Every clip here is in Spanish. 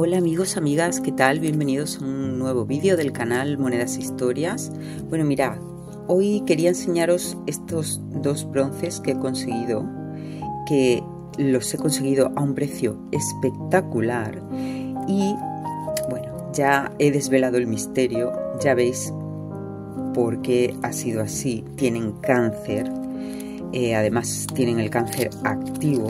Hola amigos, amigas, ¿qué tal? Bienvenidos a un nuevo vídeo del canal Monedas e Historias. Bueno, mirad, hoy quería enseñaros estos dos bronces que he conseguido, que los he conseguido a un precio espectacular y bueno, ya he desvelado el misterio, ya veis por qué ha sido así. Tienen cáncer, además tienen el cáncer activo.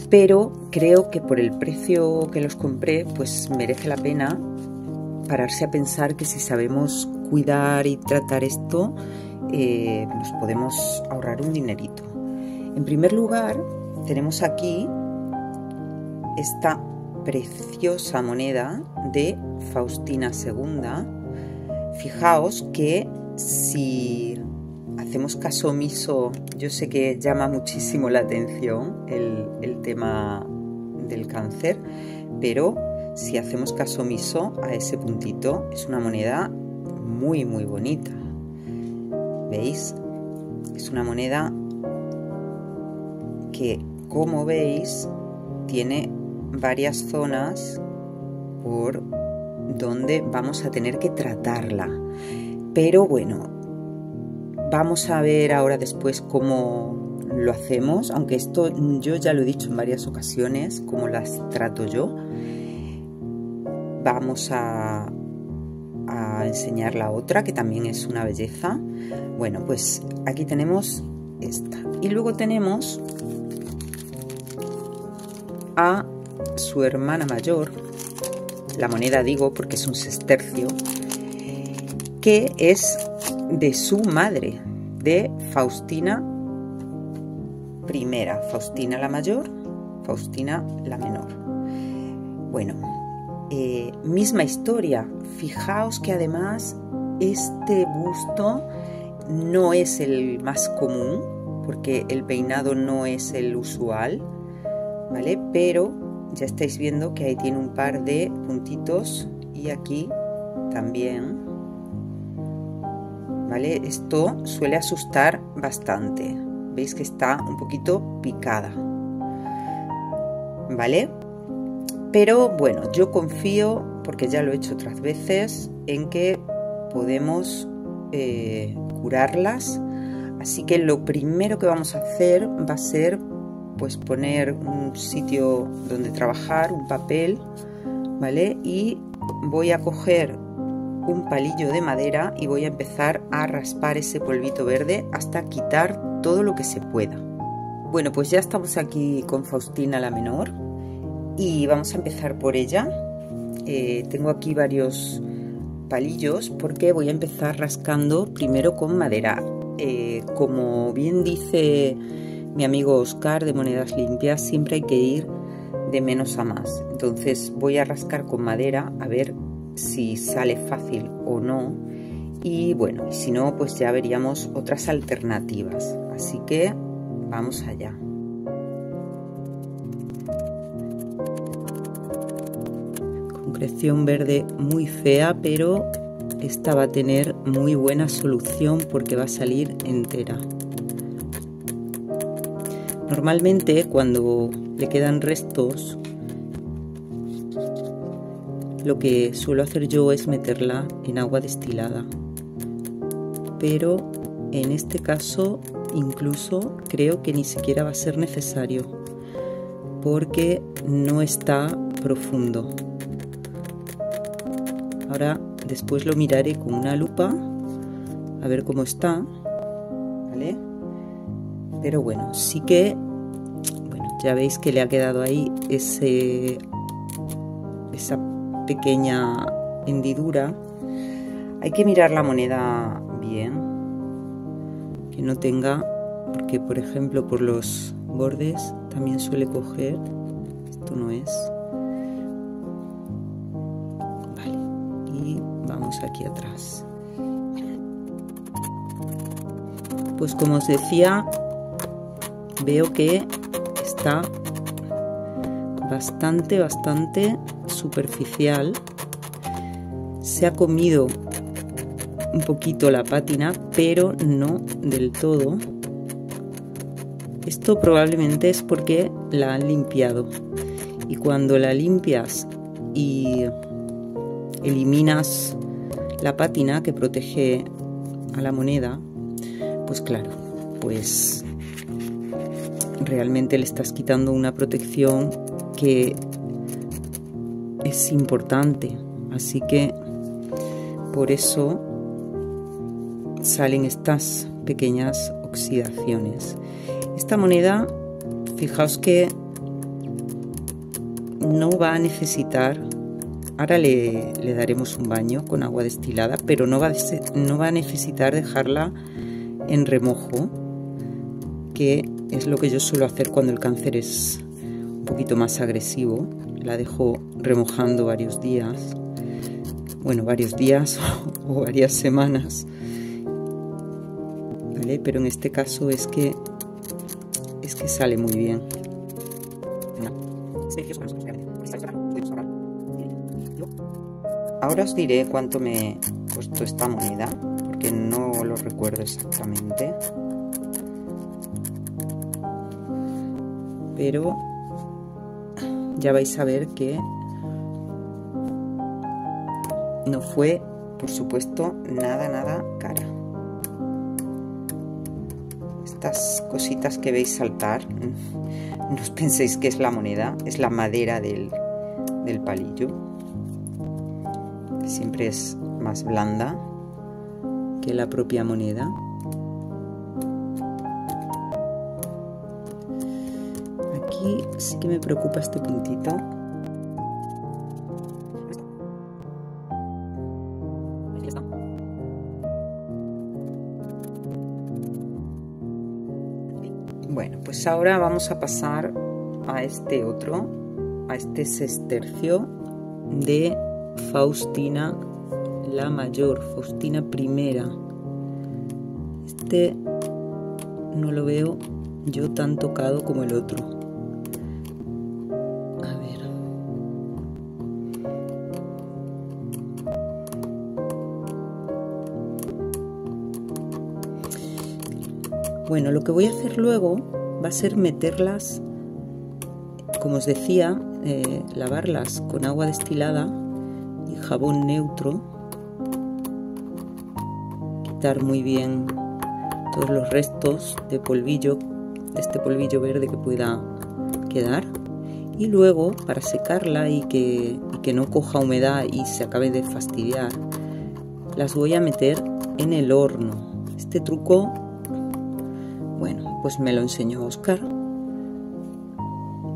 Pero creo que por el precio que los compré, pues merece la pena pararse a pensar que si sabemos cuidar y tratar esto, nos podemos ahorrar un dinerito. En primer lugar, tenemos aquí esta preciosa moneda de Faustina II. Fijaos que si hacemos caso omiso, yo sé que llama muchísimo la atención el tema del cáncer, pero si hacemos caso omiso a ese puntito, es una moneda muy bonita. ¿Veis? Es una moneda que, como veis, tiene varias zonas por donde vamos a tener que tratarla. Pero bueno, vamos a ver ahora después cómo lo hacemos, aunque esto yo ya lo he dicho en varias ocasiones, cómo las trato yo. Vamos a enseñar la otra, que también es una belleza. Bueno, pues aquí tenemos esta. Y luego tenemos a su hermana mayor, la moneda digo porque es un sestercio, que es de su madre, de Faustina I, Faustina la mayor, Faustina la menor. Bueno, misma historia. Fijaos que además este busto no es el más común, porque el peinado no es el usual, ¿vale? Pero ya estáis viendo que ahí tiene un par de puntitos y aquí también, ¿vale? Esto suele asustar bastante. Veis que está un poquito picada, ¿vale? Pero bueno, yo confío, porque ya lo he hecho otras veces, en que podemos curarlas. Así que lo primero que vamos a hacer va a ser pues poner un sitio donde trabajar, un papel, ¿vale? Y voy a coger un palillo de madera y voy a empezar a raspar ese polvito verde hasta quitar todo lo que se pueda. Bueno, pues ya estamos aquí con Faustina la menor y vamos a empezar por ella. Tengo aquí varios palillos porque voy a empezar rascando primero con madera. Como bien dice mi amigo Oscar de Monedas Limpias, siempre hay que ir de menos a más. Entonces voy a rascar con madera a ver si sale fácil o no, y bueno, si no, pues ya veríamos otras alternativas. Así que vamos allá. Concreción verde muy fea, pero esta va a tener muy buena solución porque va a salir entera. Normalmente cuando le quedan restos, lo que suelo hacer yo es meterla en agua destilada, pero en este caso incluso creo que ni siquiera va a ser necesario porque no está profundo. Ahora después lo miraré con una lupa a ver cómo está, ¿vale? Pero bueno, sí que, bueno, ya veis que le ha quedado ahí esa pequeña hendidura. Hay que mirar la moneda bien, que no tenga, porque por ejemplo por los bordes también suele coger. Esto no es. Vale, y vamos aquí atrás. Pues como os decía, veo que está bastante superficial. Se ha comido un poquito la pátina, pero no del todo. Esto probablemente es porque la han limpiado, y cuando la limpias y eliminas la pátina que protege a la moneda, pues claro, pues realmente le estás quitando una protección que es importante. Así que por eso salen estas pequeñas oxidaciones. Esta moneda, fijaos que no va a necesitar, ahora le daremos un baño con agua destilada, pero no va a necesitar dejarla en remojo, que es lo que yo suelo hacer cuando el cáncer es un poquito más agresivo. La dejo remojando varios días, bueno, varios días o varias semanas, ¿vale? Pero en este caso es que sale muy bien. Ahora os diré cuánto me costó esta moneda, porque no lo recuerdo exactamente, pero ya vais a ver que no fue, por supuesto, nada cara. Estas cositas que veis saltar, no os penséis que es la moneda, es la madera del palillo, que siempre es más blanda que la propia moneda. Aquí sí que me preocupa este puntito. Bueno, pues ahora vamos a pasar a este otro, a este sestercio de Faustina la Mayor, Faustina I. Este no lo veo yo tan tocado como el otro. A ver. Bueno, lo que voy a hacer luego va a ser meterlas, como os decía, lavarlas con agua destilada y jabón neutro, quitar muy bien todos los restos de polvillo, de este polvillo verde que pueda quedar, y luego para secarla y que no coja humedad y se acabe de fastidiar, las voy a meter en el horno. Este truco, bueno, pues me lo enseñó Óscar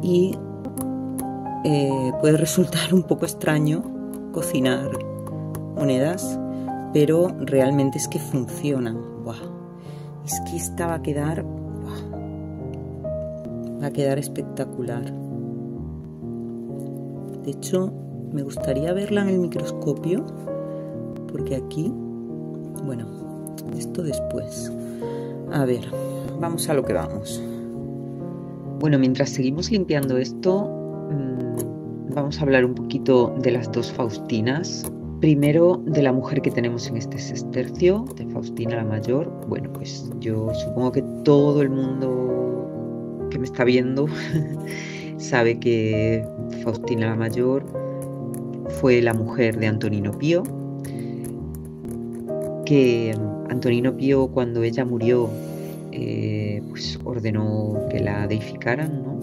y puede resultar un poco extraño cocinar monedas, pero realmente es que funcionan. ¡Buah! Es que esta va a quedar, ¡buah!, va a quedar espectacular. De hecho, me gustaría verla en el microscopio, porque aquí, bueno, esto después. A ver, vamos a lo que vamos. Bueno, mientras seguimos limpiando esto, vamos a hablar un poquito de las dos Faustinas. Primero, de la mujer que tenemos en este sestercio, de Faustina la Mayor. Bueno, pues yo supongo que todo el mundo que me está viendo sabe que Faustina la Mayor fue la mujer de Antonino Pío, que Antonino Pío, cuando ella murió, pues ordenó que la deificaran, ¿no?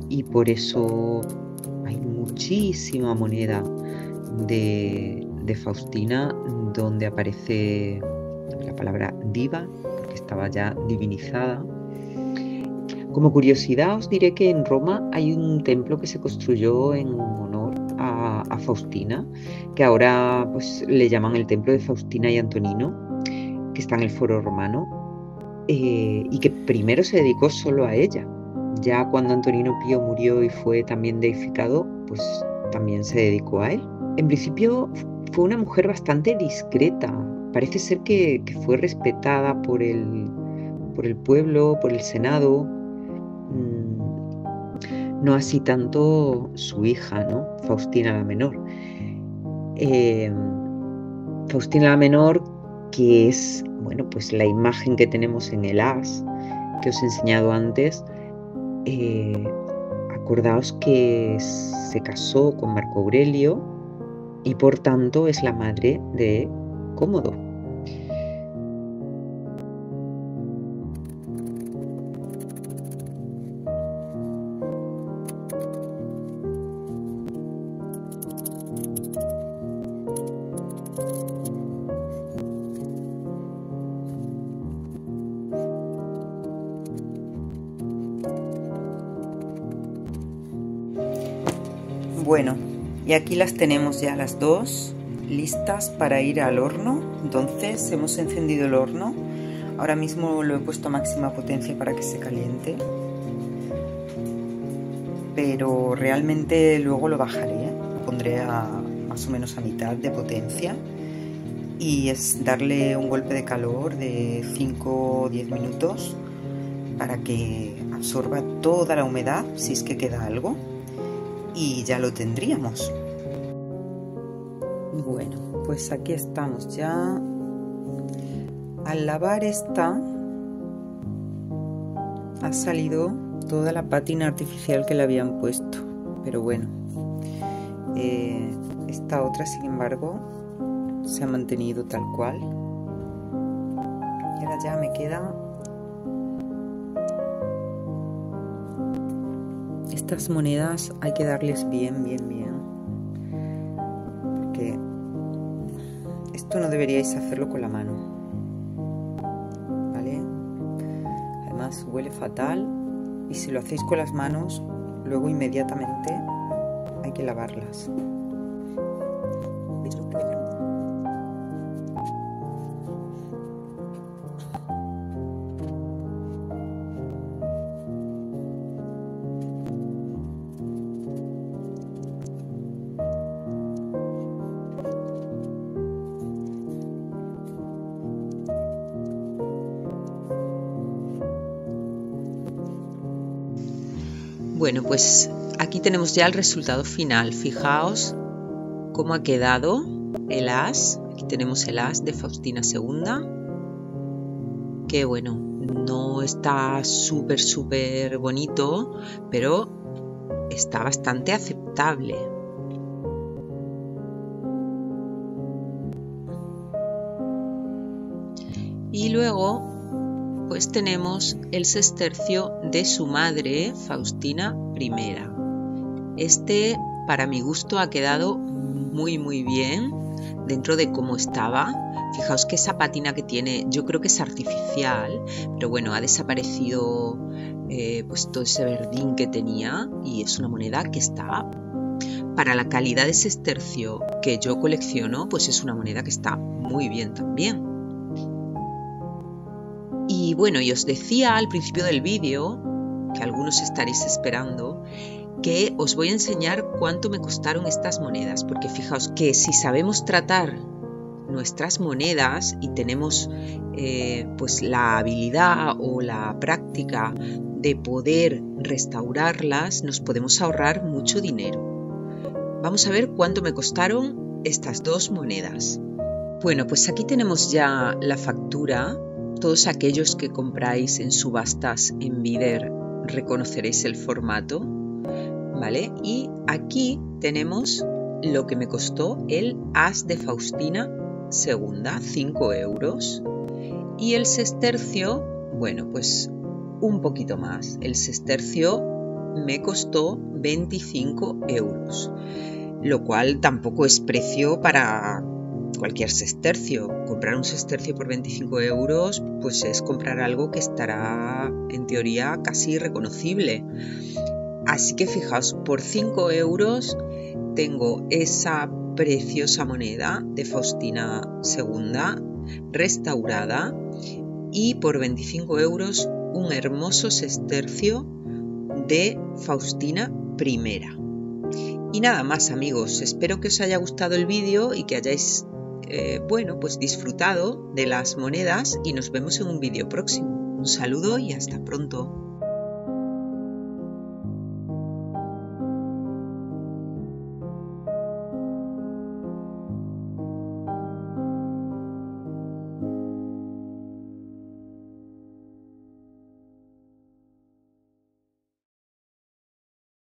Y por eso hay muchísima moneda de Faustina donde aparece la palabra diva, porque estaba ya divinizada. Como curiosidad os diré que en Roma hay un templo que se construyó en honor a Faustina, que ahora pues le llaman el templo de Faustina y Antonino, que está en el Foro Romano, y que primero se dedicó solo a ella. Ya cuando Antonino Pío murió y fue también deificado, pues también se dedicó a él. En principio fue una mujer bastante discreta. Parece ser que fue respetada por el pueblo, por el Senado. No así tanto su hija, ¿no? Faustina la Menor. Faustina la Menor, que es, bueno, pues la imagen que tenemos en el as, que os he enseñado antes, ha acordaos que se casó con Marco Aurelio y por tanto es la madre de Cómodo. Bueno, y aquí las tenemos ya las dos listas para ir al horno. Entonces hemos encendido el horno. Ahora mismo lo he puesto a máxima potencia para que se caliente. Pero realmente luego lo bajaré. Lo pondré más o menos a mitad de potencia. Y es darle un golpe de calor de 5 o 10 minutos para que absorba toda la humedad, si es que queda algo. Y ya lo tendríamos. Bueno, pues aquí estamos ya. Al lavar esta ha salido toda la pátina artificial que le habían puesto, pero bueno, esta otra sin embargo se ha mantenido tal cual. Y ahora ya me queda estas monedas, hay que darles bien, porque esto no deberíais hacerlo con la mano, ¿vale? Además huele fatal y si lo hacéis con las manos, luego inmediatamente hay que lavarlas. Bueno, pues aquí tenemos ya el resultado final. Fijaos cómo ha quedado el as. Aquí tenemos el as de Faustina II. Que bueno, no está súper bonito, pero está bastante aceptable. Y luego pues tenemos el sestercio de su madre, Faustina I. Este, para mi gusto, ha quedado muy bien dentro de cómo estaba. Fijaos que esa pátina que tiene, yo creo que es artificial, pero bueno, ha desaparecido pues todo ese verdín que tenía y es una moneda que está, para la calidad de sestercio que yo colecciono, pues es una moneda que está muy bien también. Y bueno, y os decía al principio del vídeo, que algunos estaréis esperando, que os voy a enseñar cuánto me costaron estas monedas, porque fijaos que si sabemos tratar nuestras monedas y tenemos pues la habilidad o la práctica de poder restaurarlas, nos podemos ahorrar mucho dinero. Vamos a ver cuánto me costaron estas dos monedas. Bueno, pues aquí tenemos ya la factura. Todos aquellos que compráis en subastas en Bidder reconoceréis el formato, ¿vale? Y aquí tenemos lo que me costó el as de Faustina II, 5 euros. Y el sestercio, bueno, pues un poquito más. El sestercio me costó 25 euros, lo cual tampoco es precio para cualquier sestercio. Comprar un sestercio por 25 euros pues es comprar algo que estará en teoría casi reconocible. Así que fijaos, por 5 euros tengo esa preciosa moneda de Faustina II restaurada y por 25 euros un hermoso sestercio de Faustina I. Y nada más, amigos, espero que os haya gustado el vídeo y que hayáis bueno, pues disfrutado de las monedas y nos vemos en un vídeo próximo. Un saludo y hasta pronto.